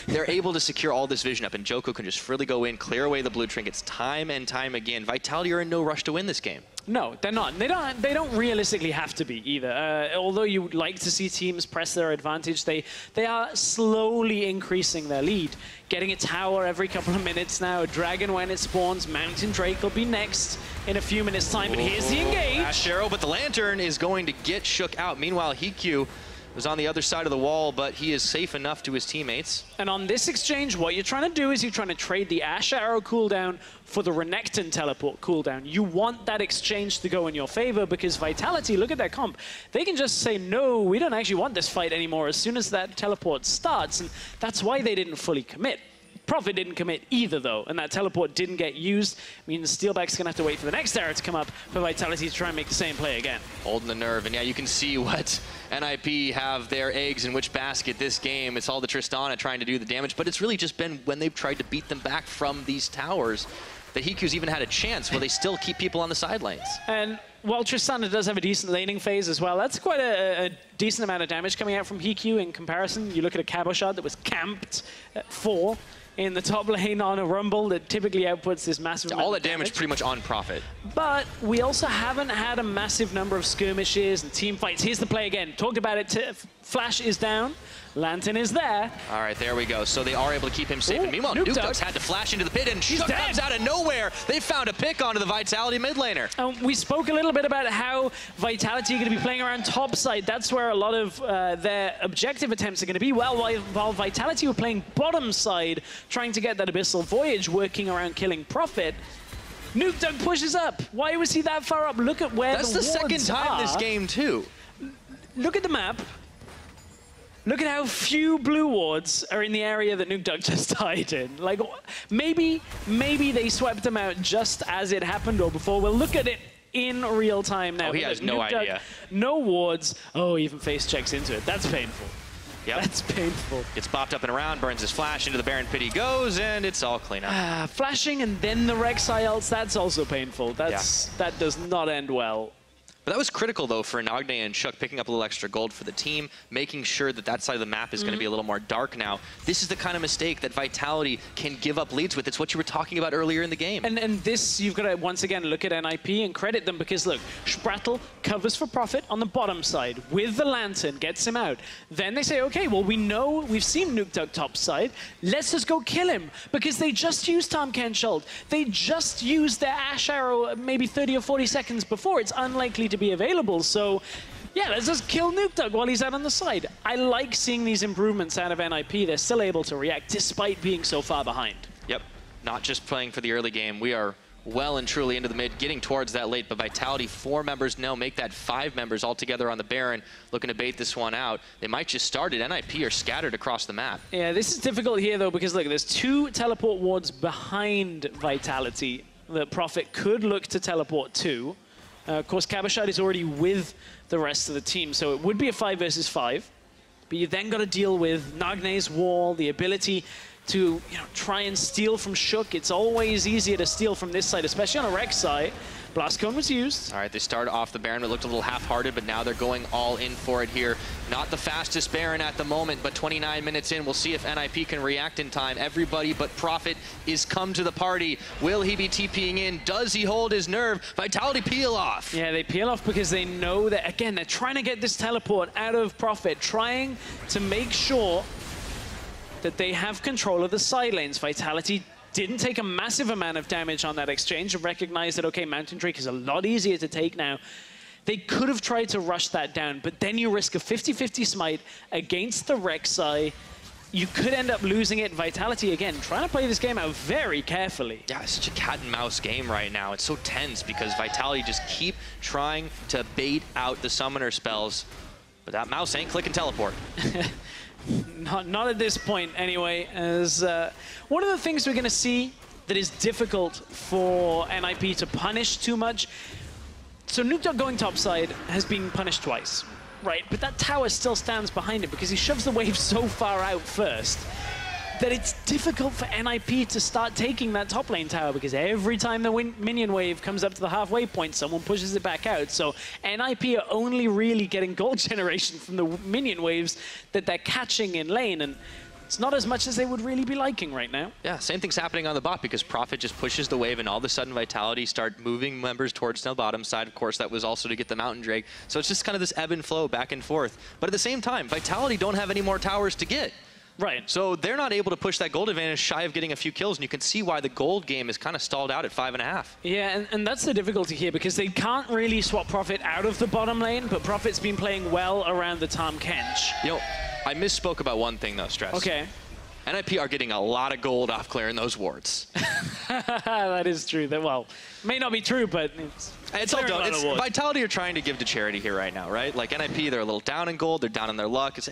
they're able to secure all this vision up, and Djoko can just freely go in, clear away the blue trinkets time and time again. Vitality are in no rush to win this game. No, they're not. They don't realistically have to be either. Although you would like to see teams press their advantage, they are slowly increasing their lead. Getting a tower every couple of minutes now, a dragon when it spawns, Mountain Drake will be next in a few minutes time, but here's the engage. Ashe arrow, but the Lantern is going to get shook out. Meanwhile, HeaQ was on the other side of the wall, but he is safe enough to his teammates. And on this exchange, what you're trying to do is you're trying to trade the Ashe arrow cooldown for the Renekton teleport cooldown. You want that exchange to go in your favor because Vitality, look at their comp. They can just say, no, we don't actually want this fight anymore as soon as that teleport starts. And that's why they didn't fully commit. Prophet didn't commit either, though, and that teleport didn't get used. I mean, Steelback's going to have to wait for the next arrow to come up for Vitality to try and make the same play again. Holding the nerve, and yeah, you can see what NIP have their eggs in which basket this game. It's all the Tristana trying to do the damage, but it's really just been when they've tried to beat them back from these towers that HeaQ's even had a chance where they still keep people on the side lanes. And while Tristana does have a decent laning phase as well, that's quite a decent amount of damage coming out from HeaQ in comparison. You look at a Cabochard that was camped at 4 in the top lane on a Rumble that typically outputs this massive amount all of that damage pretty much on Prophet. But we also haven't had a massive number of skirmishes and team fights. Here's the play again. Talked about it. Flash is down. Lantern is there. All right, there we go. So they are able to keep him safe. Ooh, and meanwhile, Nukeduck's had to flash into the pit, and Shook comes out of nowhere. They found a pick onto the Vitality mid laner. We spoke a little bit about how Vitality are going to be playing around top side. That's where a lot of their objective attempts are going to be. Well, while Vitality were playing bottom side, trying to get that Abyssal Voyage, working around killing Prophet, Nukeduck pushes up. Why was he that far up? Look at where That's the second time this game, too. Look at the map. Look at how few blue wards are in the area that Nukeduck just died in. Like, maybe they swept them out just as it happened or before. We'll look at it in real time now. Oh, he has no idea. No wards. Oh, even face checks into it. That's painful. Yep. That's painful. Gets bopped up and around, burns his flash, into the Baron pit he goes, and it's all clean up. Flashing and then the Rek'Sai ults, that's also painful. That does not end well. But that was critical, though, for Nagne and HeaQ picking up a little extra gold for the team, making sure that that side of the map is going to be a little more dark now. This is the kind of mistake that Vitality can give up leads with. It's what you were talking about earlier in the game. And this, you've got to, once again, look at NIP and credit them because, look, Sprattel covers for Profit on the bottom side with the Lantern, gets him out. Then they say, okay, well, we've seen Nukeduck top side. Let's just go kill him because they just used Tahm Kench ult. They just used their Ashe arrow maybe 30 or 40 seconds before. It's unlikely to be available, so yeah, let's just kill Nukeduck while he's out on the side. I like seeing these improvements out of NIP. They're still able to react despite being so far behind. Yep, not just playing for the early game. We are well and truly into the mid, getting towards that late, but Vitality, 4 members now, make that 5 members all together on the Baron, looking to bait this one out. They might just start it. NIP are scattered across the map. Yeah, this is difficult here, though, because look, there's 2 teleport wards behind Vitality that Profit could look to teleport to. Of course, Cabochard is already with the rest of the team, so it would be a 5 versus 5. But you then got to deal with Nagne's wall, the ability to try and steal from HeaQ. It's always easier to steal from this side, especially on a Rek'Sai. Blast Cone was used. All right, they started off the Baron. It looked a little half-hearted, but now they're going all in for it here. Not the fastest Baron at the moment, but 29 minutes in. We'll see if NIP can react in time. Everybody but Profit is come to the party. Will he be TPing in? Does he hold his nerve? Vitality peel off. Yeah, they peel off because they know that, again, they're trying to get this teleport out of Profit, trying to make sure that they have control of the side lanes. Vitality didn't take a massive amount of damage on that exchange and recognized that, okay, Mountain Drake is a lot easier to take now. They could have tried to rush that down, but then you risk a 50-50 smite against the Rek'Sai. You could end up losing it. Vitality, again, trying to play this game out very carefully. Yeah, it's such a cat and mouse game right now. It's so tense because Vitality just keep trying to bait out the summoner spells, but that mouse ain't clicking teleport. Not at this point, anyway, as one of the things we're going to see that is difficult for NIP to punish too much. So Nukeduck going topside has been punished twice, right? But that tower still stands behind it because he shoves the wave so far out first that it's difficult for NIP to start taking that top lane tower because every time the minion wave comes up to the halfway point, someone pushes it back out. So NIP are only really getting gold generation from the minion waves that they're catching in lane, and it's not as much as they would really be liking right now. Yeah, same thing's happening on the bot because Profit just pushes the wave and all of a sudden Vitality start moving members towards the bottom side. Of course, that was also to get the Mountain Drake. So it's just kind of this ebb and flow back and forth. But at the same time, Vitality don't have any more towers to get. Right. So they're not able to push that gold advantage shy of getting a few kills, and you can see why the gold game is kind of stalled out at 5.5. Yeah, and that's the difficulty here because they can't really swap Profit out of the bottom lane, but Profit's been playing well around the Tahm Kench. I misspoke about one thing though, Stress. Okay. NIP are getting a lot of gold off clearing those wards. That is true. Well, may not be true, but it's all done. It's Vitality are trying to give to charity here right now, right? Like NIP, they're a little down in gold, they're down in their luck. It's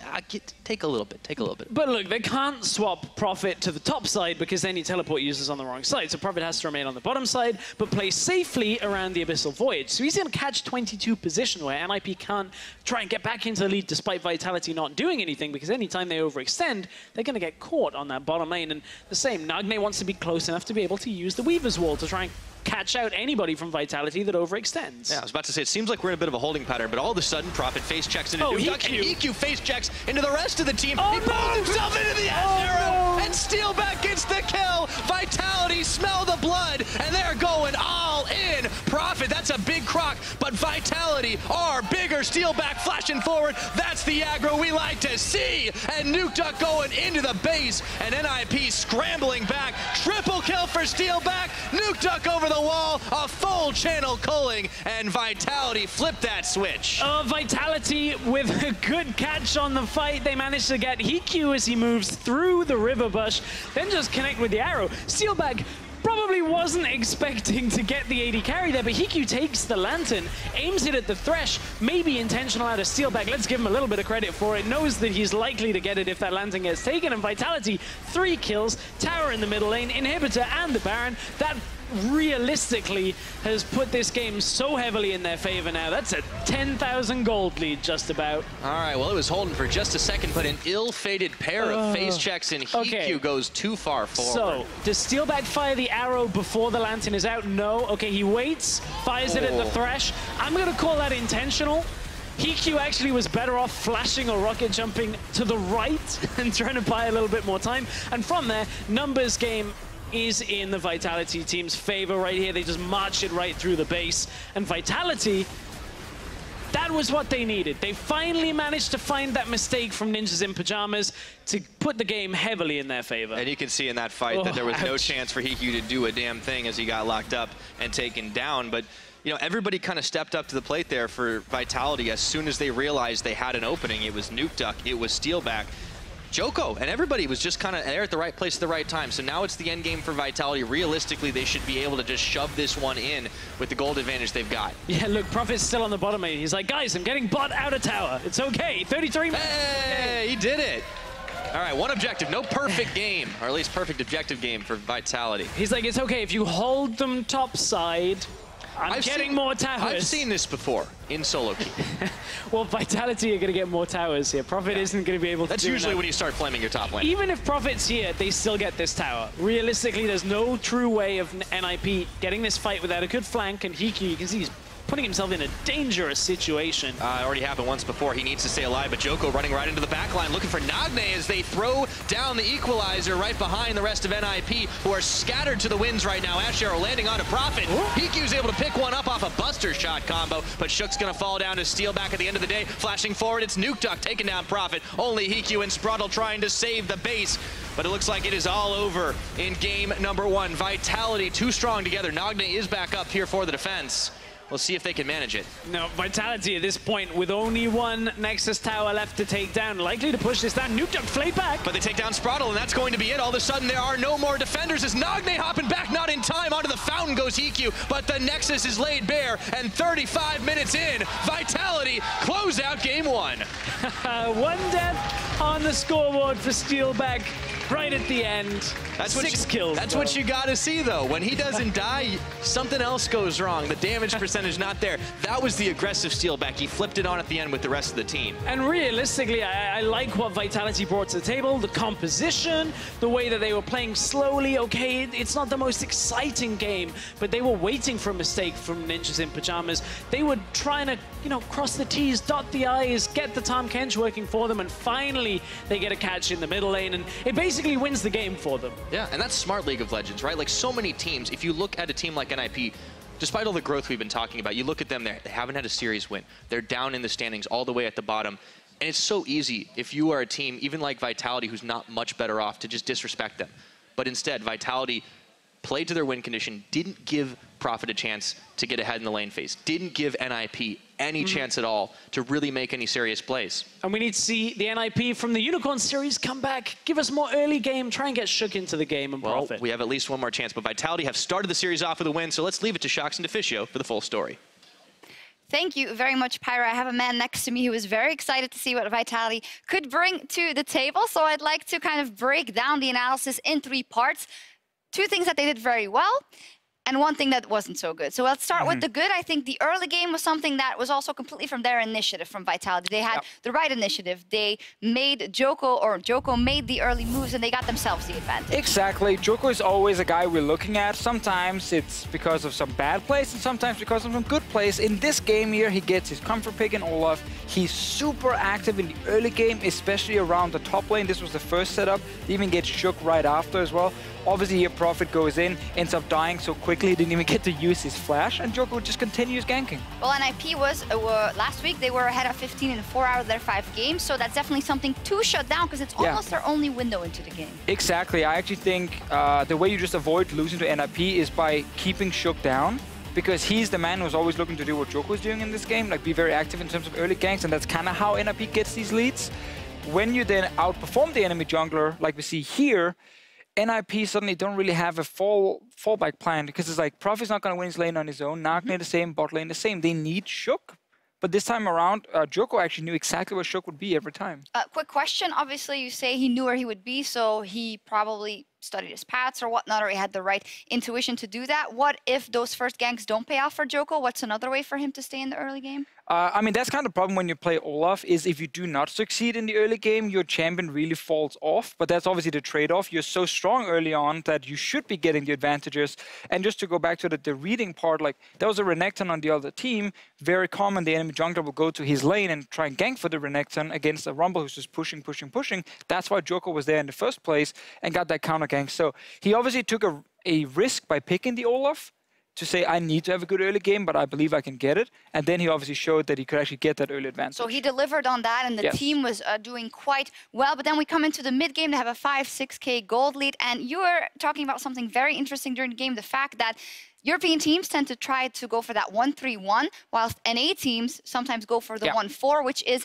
take a little bit. But look, they can't swap Profit to the top side because then you teleport users on the wrong side. So Profit has to remain on the bottom side, but play safely around the Abyssal Void. So he's in a catch-22 position where NIP can't try and get back into the lead despite Vitality not doing anything because anytime they overextend, they're going to get caught on that bottom lane. And the same, Nagne wants to be close enough to be able to use the Weaver's Wall to try and catch out anybody from Vitality that overextends. Yeah, I was about to say, it seems like we're in a bit of a holding pattern, but all of a sudden, Profit face checks into Nukeduck, and HeaQ face checks into the rest of the team. He pulls himself into the Ashe arrow, and Steelback gets the kill. Vitality smell the blood, and they're going all in. Profit, that's a big croc, but Vitality are bigger. Steelback flashing forward. That's the aggro we like to see. And Nukeduck going into the base, and NIP scrambling back. Triple kill for Steelback. Nukeduck over the wall, a full channel culling, and Vitality flipped that switch. Vitality with a good catch on the fight. They managed to get HeaQ as he moves through the river bush, then just connect with the arrow. Steelback probably wasn't expecting to get the AD carry there, but HeaQ takes the Lantern, aims it at the Thresh, maybe intentional out of Steelback. Let's give him a little bit of credit for it. Knows that he's likely to get it if that Lantern gets taken, and Vitality, 3 kills, tower in the middle lane, inhibitor and the Baron. That realistically has put this game so heavily in their favor now. That's a 10,000 gold lead, just about. All right, well, it was holding for just a second, but an ill-fated pair of face checks, and HeaQ goes too far forward. So, does Steelback fire the arrow before the lantern is out? No. Okay, he waits, fires it at the Thresh. I'm going to call that intentional. HeaQ actually was better off flashing or rocket jumping to the right and trying to buy a little bit more time. And from there, numbers game is in the Vitality team's favor right here. They just march it right through the base. And Vitality, that was what they needed. They finally managed to find that mistake from Ninjas in Pyjamas to put the game heavily in their favor. And you can see in that fight that there was no chance for HeaQ to do a damn thing as he got locked up and taken down. But you know, everybody kind of stepped up to the plate there for Vitality as soon as they realized they had an opening. It was Nukeduck, it was Steelback, Djoko, and everybody was just kind of there at the right place at the right time. So now it's the end game for Vitality. Realistically, they should be able to just shove this one in with the gold advantage they've got. Yeah, look, Prophet's still on the bottom. He's like, guys, I'm getting bot out of tower. It's okay. 33 minutes. Hey, he did it. All right, one objective. No perfect game, or at least perfect objective game for Vitality. He's like, it's okay if you hold them top side. I'm getting more towers. I've seen this before in solo queue. Well, Vitality are going to get more towers here. Prophet isn't going to be able to do that. That's usually when you start flaming your top lane. Even if Prophet's here, they still get this tower. Realistically, there's no true way of NIP getting this fight without a good flank, and HeaQ, you can see he's putting himself in a dangerous situation. It already happened once before. He needs to stay alive, but Djoko running right into the back line, looking for Nagne as they throw down the equalizer right behind the rest of NIP, who are scattered to the winds right now. Ashe are landing onto Prophet. HeaQ's able to pick one up off a Buster Shot combo, but Shook's going to fall down to Steelback at the end of the day. Flashing forward, it's Nukeduck taking down Prophet. Only HeaQ and Sprattel trying to save the base, but it looks like it is all over in game number one. Vitality too strong together. Nagne is back up here for the defense. We'll see if they can manage it. No, Vitality at this point with only one Nexus tower left to take down. Likely to push this down. Nukeduck flayed back. But they take down Sprattel, and that's going to be it. All of a sudden, there are no more defenders as Nagne hopping back, not in time. Onto the fountain goes HeaQ, but the Nexus is laid bare, and 35 minutes in, Vitality close out game one. One death on the scoreboard for Steelback right at the end. That's 6 kills. That's what you got to see, though. When he doesn't die, something else goes wrong. The damage percentage not there. That was the aggressive Steelback. He flipped it on at the end with the rest of the team. And realistically, I like what Vitality brought to the table. The composition, the way that they were playing slowly. Okay, it's not the most exciting game, but they were waiting for a mistake from Ninjas in Pyjamas. They were trying to, you know, cross the T's, dot the I's, get the Tahm Kench working for them, and finally they get a catch in the middle lane, and it basically wins the game for them. Yeah, and that's smart League of Legends, right? Like so many teams, if you look at a team like NIP, despite all the growth we've been talking about, you look at them there, they haven't had a series win. They're down in the standings all the way at the bottom. And it's so easy if you are a team, even like Vitality, who's not much better off, to just disrespect them. But instead, Vitality played to their win condition, didn't give Prophet a chance to get ahead in the lane phase, didn't give NIP any chance at all to really make any serious plays. And we need to see the NIP from the Unicorn series come back, give us more early game, try and get Shook into the game and Prophet. We have at least one more chance, but Vitality have started the series off with a win, so let's leave it to Shox and Deficio for the full story. Thank you very much, Pyra. I have a man next to me who is very excited to see what Vitality could bring to the table. So I'd like to kind of break down the analysis in 3 parts. 2 things that they did very well, and 1 thing that wasn't so good. So let's start with the good. I think the early game was something that was also completely from their initiative, from Vitality. They had the right initiative. They made Djoko made the early moves, and they got themselves the advantage. Exactly. Djoko is always a guy we're looking at. Sometimes it's because of some bad plays, and sometimes because of some good plays. In this game here, he gets his comfort pick in Olaf. He's super active in the early game, especially around the top lane. This was the first setup. He even gets shook right after as well. Obviously, here Prophet goes in, ends up dying so quickly, he didn't even get to use his flash, and Djoko just continues ganking. Well, NIP was, last week, they were ahead of 15 in 4 out of their 5 games, so that's definitely something to shut down, because it's almost their only window into the game. Exactly. I actually think the way you just avoid losing to NIP is by keeping Shook down, because he's the man who's always looking to do what Djoko is doing in this game, like be very active in terms of early ganks, and that's kind of how NIP gets these leads. When you then outperform the enemy jungler, like we see here, NIP suddenly don't really have a fallback plan, because it's like Prophet's not going to win his lane on his own, Nagne the same, bot lane the same. They need Shook. But this time around, Djoko actually knew exactly where Shook would be every time. Quick question. Obviously, you say he knew where he would be, so he probably studied his paths or whatnot, or he had the right intuition to do that. What if those first ganks don't pay off for Djoko? What's another way for him to stay in the early game? I mean, that's kind of the problem when you play Olaf, is if you do not succeed in the early game, your champion really falls off. But that's obviously the trade-off. You're so strong early on that you should be getting the advantages. And just to go back to the reading part, like, there was a Renekton on the other team. Very common, the enemy jungler will go to his lane and try and gank for the Renekton against a Rumble who's just pushing, pushing, pushing. That's why Djoko was there in the first place and got that counter gank. So he obviously took a risk by picking the Olaf, to say, I need to have a good early game, but I believe I can get it. And then he obviously showed that he could actually get that early advantage. So he delivered on that, and the team was doing quite well. But then we come into the mid-game to have a 5-6K gold lead. And you were talking about something very interesting during the game, the fact that European teams tend to try to go for that 1-3-1, whilst NA teams sometimes go for the 1-4, which is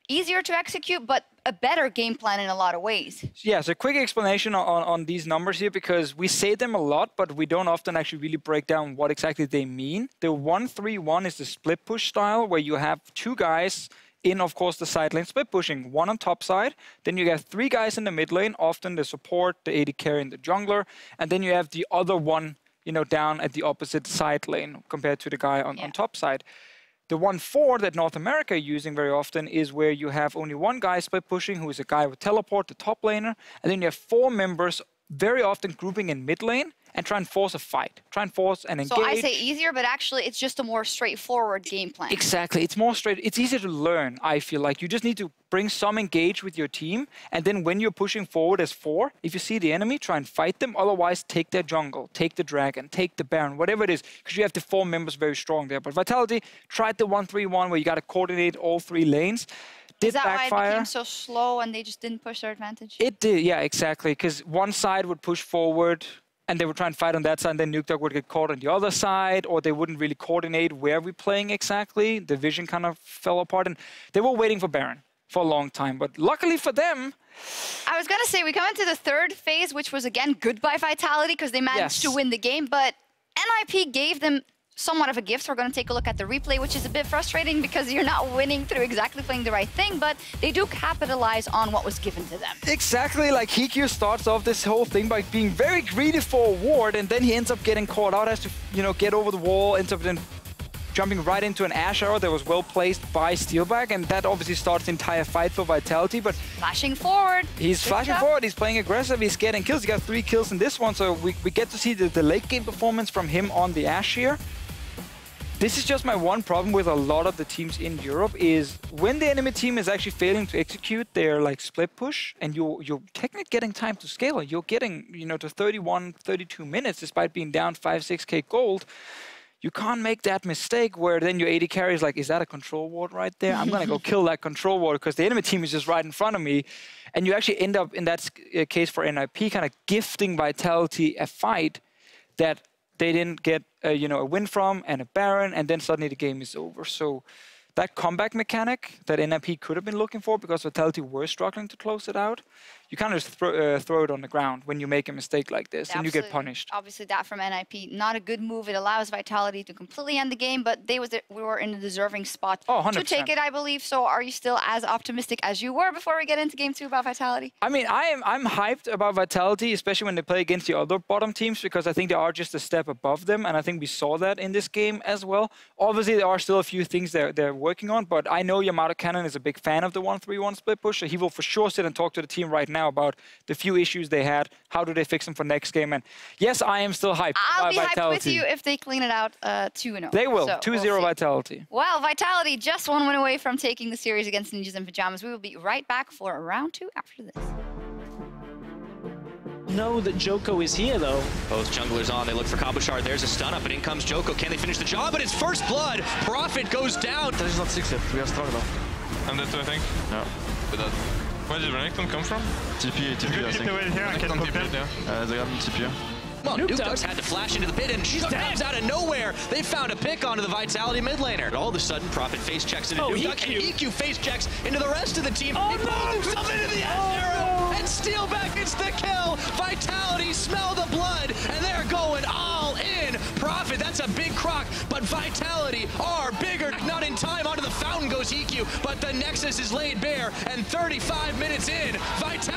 easier to execute, but a better game plan in a lot of ways. Yeah, so quick explanation on these numbers here, because we say them a lot, but we don't often actually really break down what exactly they mean. The 1-3-1 is the split push style, where you have two guys in, of course, the side lane split pushing, one on top side. Then you have three guys in the mid lane, often the support, the AD carry, and the jungler. And then you have the other one, you know, down at the opposite side lane compared to the guy on top side. The 1-4 that North America are using very often is where you have only one guy split pushing, who is a guy with teleport, the top laner, and then you have four members very often grouping in mid lane and try and force a fight, try and force an engage. So I say easier, but actually it's just a more straightforward game plan. Exactly, it's more straight. It's easier to learn, I feel like. You just need to bring some engage with your team, and then when you're pushing forward as four, if you see the enemy, try and fight them. Otherwise, take their jungle, take the dragon, take the baron, whatever it is, because you have the four members very strong there. But Vitality tried the 1-3-1 where you got to coordinate all three lanes. Did Is that backfire. why it became so slow and they just didn't push their advantage? It did, yeah, exactly. Because one side would push forward and they would try and fight on that side, and then Nukeduck would get caught on the other side, or they wouldn't really coordinate where we're playing exactly. The vision kind of fell apart, and they were waiting for Baron for a long time. But luckily for them... I was going to say, we come into the third phase, which was, again, good by Vitality, because they managed to win the game, but NIP gave them somewhat of a gift. We're going to take a look at the replay, which is a bit frustrating because you're not winning through exactly playing the right thing, but they do capitalize on what was given to them. Exactly, like HeaQ starts off this whole thing by being very greedy for a ward, and then he ends up getting caught out, has to, you know, get over the wall, ends up then jumping right into an Ashe arrow that was well placed by Steelback, and that obviously starts the entire fight for Vitality. But flashing forward. He's flashing forward, he's playing aggressive, he's getting kills. He got 3 kills in this one, so we get to see the late game performance from him on the Ashe here. This is just my one problem with a lot of the teams in Europe, is when the enemy team is actually failing to execute their like split push, and you're technically getting time to scale, you're getting, you know, to 31, 32 minutes despite being down 5-6k gold. You can't make that mistake where then your AD carry is like, is that a control ward right there? I'm going to go kill that control ward because the enemy team is just right in front of me. And you actually end up, in that case for NIP, kind of gifting Vitality a fight that they didn't get you know, a win from and a Baron, and then suddenly the game is over. So that comeback mechanic that NIP could have been looking for, because Vitality were struggling to close it out, you kind of just throw it on the ground when you make a mistake like this, and you get punished. Obviously, that from NIP, not a good move. It allows Vitality to completely end the game, but we were in a deserving spot to take it, I believe. So are you still as optimistic as you were before we get into Game 2 about Vitality? I mean, I'm hyped about Vitality, especially when they play against the other bottom teams, because I think they are just a step above them, and I think we saw that in this game as well. Obviously, there are still a few things they're working on, but I know Yamato Cannon is a big fan of the 1-3-1 split push, so he will for sure sit and talk to the team right now about the few issues they had, how do they fix them for next game, and yes, I am still hyped I'll about be Vitality. Hyped with you if they clean it out 2-0. They will, so 2-0 Vitality. Well, Vitality just one win away from taking the series against Ninjas in Pyjamas. We will be right back for round 2 after this. Know that Djoko is here, though. Both junglers on. They look for Cabochard. There's a stun up, and in comes Djoko. Can they finish the job? But it's first blood. Prophet goes down. There's not 6 yet. We are strong though. And that's, I think. Yeah. With that. Where did Renekton come from? TP, I think. Renekton TP, yeah. They got TP. Come on, Nukeduck's had to flash into the pit, and she comes out of nowhere. They found a pick onto the Vitality mid laner. All of a sudden, Prophet face checks into Nukeduck, and HeaQ face checks into the rest of the team. He pulls himself into the arrow, and Steelback gets the kill. Vitality smell the blood, and they're going all in. Prophet, that's a big croc, but Vitality are bigger. Not in time, onto the fountain goes HeaQ, but the Nexus is laid bare, and 35 minutes in, Vitality